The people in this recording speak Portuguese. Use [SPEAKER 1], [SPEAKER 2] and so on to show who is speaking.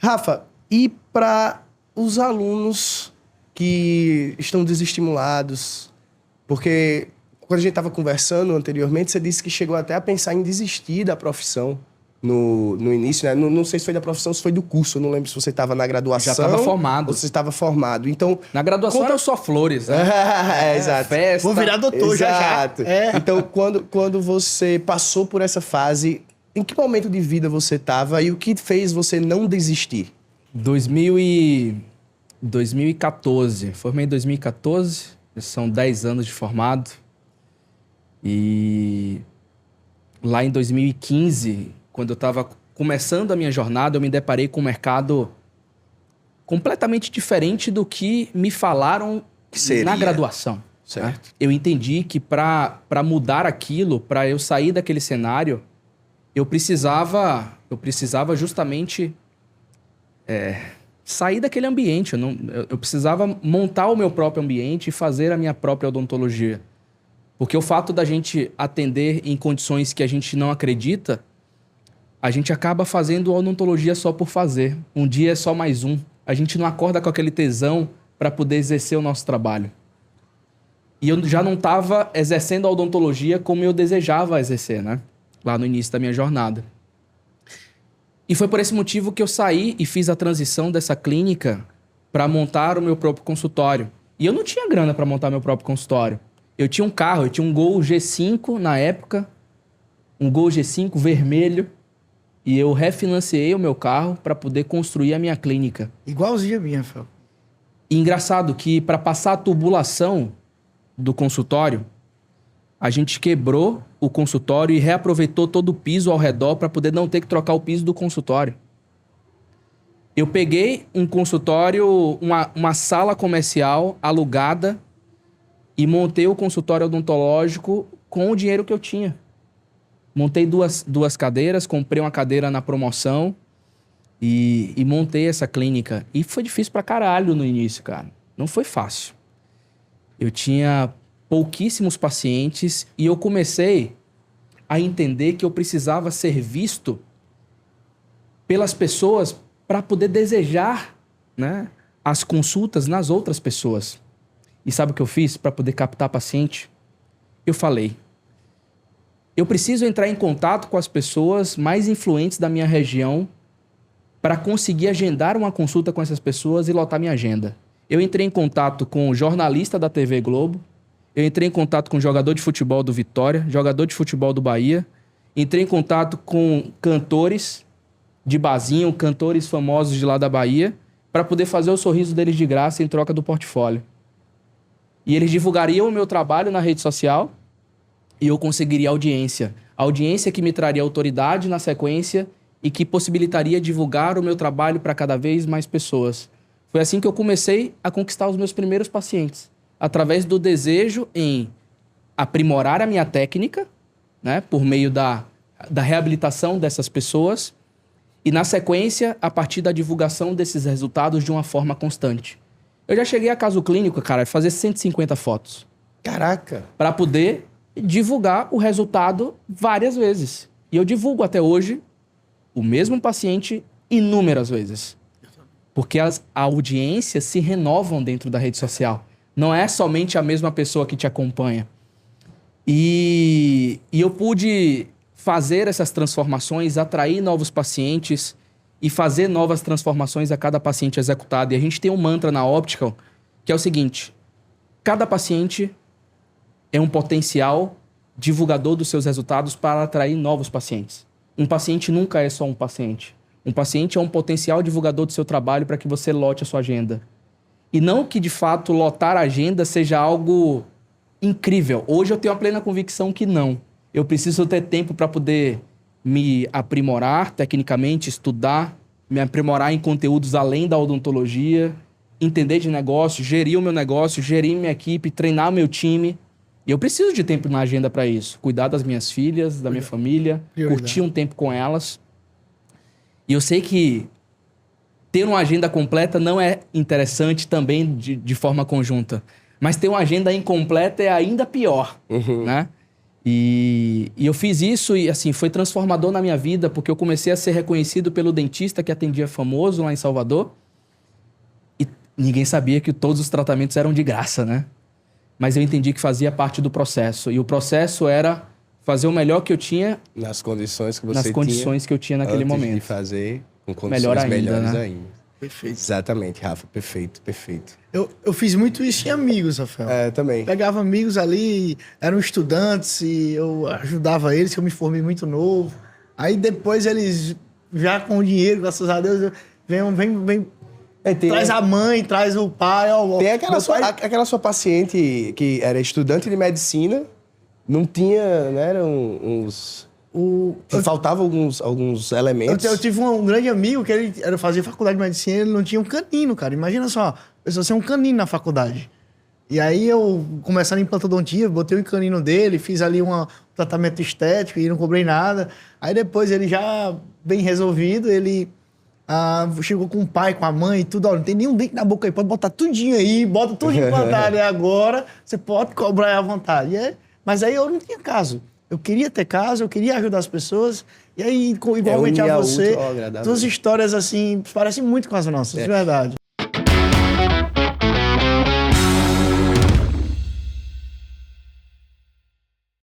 [SPEAKER 1] Rafa, e para os alunos que estão desestimulados? Porque quando a gente estava conversando anteriormente, você disse que chegou até a pensar em desistir da profissão no início, né? Não sei se foi da profissão, se foi do curso. Eu não lembro se você estava na graduação.
[SPEAKER 2] Já estava formado.
[SPEAKER 1] Ou se você estava formado. Então,
[SPEAKER 2] na graduação era só flores, né?
[SPEAKER 1] Exato.
[SPEAKER 2] Festa.
[SPEAKER 3] Vou virar doutor já.
[SPEAKER 1] Então, quando você passou por essa fase, em que momento de vida você estava e o que fez você não desistir?
[SPEAKER 2] 2014. Formei em 2014. São 10 anos de formado. E lá em 2015, quando eu estava começando a minha jornada, eu me deparei com um mercado completamente diferente do que me falaram na graduação.
[SPEAKER 1] Certo.
[SPEAKER 2] Né? Eu entendi que para mudar aquilo, para eu sair daquele cenário, eu precisava justamente sair daquele ambiente. Eu precisava montar o meu próprio ambiente e fazer a minha própria odontologia. Porque o fato da gente atender em condições que a gente não acredita, a gente acaba fazendo odontologia só por fazer. Um dia é só mais um. A gente não acorda com aquele tesão para poder exercer o nosso trabalho. E eu já não estava exercendo a odontologia como eu desejava exercer, né? Lá no início da minha jornada. E foi por esse motivo que eu saí e fiz a transição dessa clínica para montar o meu próprio consultório. E eu não tinha grana para montar meu próprio consultório. Eu tinha um carro, eu tinha um Gol G5 na época, um Gol G5 vermelho, e eu refinanciei o meu carro para poder construir a minha clínica.
[SPEAKER 3] Igualzinho a minha, Rafael.
[SPEAKER 2] E engraçado que para passar a tubulação do consultório, a gente quebrou o consultório e reaproveitou todo o piso ao redor para poder não ter que trocar o piso do consultório. Eu peguei um consultório, uma sala comercial alugada e montei o consultório odontológico com o dinheiro que eu tinha. Montei duas cadeiras, comprei uma cadeira na promoção e montei essa clínica. E foi difícil pra caralho no início, cara. Não foi fácil. Eu tinha pouquíssimos pacientes e eu comecei a entender que eu precisava ser visto pelas pessoas para poder desejar, né, as consultas nas outras pessoas. E sabe o que eu fiz para poder captar paciente? Eu falei, eu preciso entrar em contato com as pessoas mais influentes da minha região para conseguir agendar uma consulta com essas pessoas e lotar minha agenda. Eu entrei em contato com o jornalista da TV Globo, eu entrei em contato com o jogador de futebol do Vitória, jogador de futebol do Bahia, entrei em contato com cantores de barzinho, cantores famosos de lá da Bahia, para poder fazer o sorriso deles de graça em troca do portfólio. E eles divulgariam o meu trabalho na rede social e eu conseguiria audiência. A audiência que me traria autoridade na sequência e que possibilitaria divulgar o meu trabalho para cada vez mais pessoas. Foi assim que eu comecei a conquistar os meus primeiros pacientes. Através do desejo em aprimorar a minha técnica, né, por meio da reabilitação dessas pessoas e, na sequência, a partir da divulgação desses resultados de uma forma constante. Eu já cheguei a caso clínico, cara, fazer 150 fotos.
[SPEAKER 1] Caraca!
[SPEAKER 2] Para poder divulgar o resultado várias vezes. E eu divulgo até hoje o mesmo paciente inúmeras vezes. Porque as audiências se renovam dentro da rede social. Não é somente a mesma pessoa que te acompanha. E eu pude fazer essas transformações, atrair novos pacientes e fazer novas transformações a cada paciente executado. E a gente tem um mantra na Optical, que é o seguinte: cada paciente é um potencial divulgador dos seus resultados para atrair novos pacientes. Um paciente nunca é só um paciente. Um paciente é um potencial divulgador do seu trabalho para que você lote a sua agenda. E não que, de fato, lotar a agenda seja algo incrível. Hoje eu tenho a plena convicção que não. Eu preciso ter tempo para poder me aprimorar tecnicamente, estudar, me aprimorar em conteúdos além da odontologia, entender de negócio, gerir o meu negócio, gerir minha equipe, treinar o meu time. E eu preciso de tempo na agenda para isso. Cuidar das minhas filhas, da minha família, curtir um tempo com elas. E eu sei que ter uma agenda completa não é interessante também de forma conjunta. Mas ter uma agenda incompleta é ainda pior, né? E eu fiz isso e, assim, foi transformador na minha vida, porque eu comecei a ser reconhecido pelo dentista que atendia famoso lá em Salvador. E ninguém sabia que todos os tratamentos eram de graça, né? Mas eu entendi que fazia parte do processo. E o processo era fazer o melhor que eu tinha
[SPEAKER 1] Nas condições que você
[SPEAKER 2] nas condições que eu tinha naquele
[SPEAKER 1] antes
[SPEAKER 2] momento.
[SPEAKER 1] de fazer com condições
[SPEAKER 2] Melhor ainda,
[SPEAKER 1] melhores
[SPEAKER 2] né?
[SPEAKER 1] ainda.
[SPEAKER 3] Perfeito.
[SPEAKER 1] Exatamente, Rafa. Perfeito, perfeito.
[SPEAKER 3] Eu fiz muito isso em amigos, Rafael.
[SPEAKER 1] É, também.
[SPEAKER 3] Pegava amigos ali, eram estudantes e eu ajudava eles, que eu me formei muito novo. Aí depois eles, já com o dinheiro, graças a Deus, vem traz a mãe, traz o pai. Ó,
[SPEAKER 1] Tem aquela
[SPEAKER 3] meu
[SPEAKER 1] sua,
[SPEAKER 3] pai-
[SPEAKER 1] aquela sua paciente que era estudante de medicina, não tinha, né? Eram uns... Faltavam alguns elementos.
[SPEAKER 3] Eu tive um grande amigo que ele fazia faculdade de medicina, ele não tinha um canino, cara. Imagina só, pessoa ser um canino na faculdade. E aí eu, começando em implantodontia, botei o canino dele, fiz ali um tratamento estético e não cobrei nada. Aí depois ele já bem resolvido, ele chegou com o pai, com a mãe e tudo. Ó, não tem nenhum dente na boca aí, pode botar tudinho aí, bota tudo implantado aí agora, você pode cobrar à vontade. Mas aí eu não tinha caso. Eu queria ter caso, eu queria ajudar as pessoas. E aí, igualmente
[SPEAKER 1] unir
[SPEAKER 3] a
[SPEAKER 1] a
[SPEAKER 3] você,
[SPEAKER 1] útil ao agradável.
[SPEAKER 3] duas histórias assim, parecem muito com as nossas, de verdade.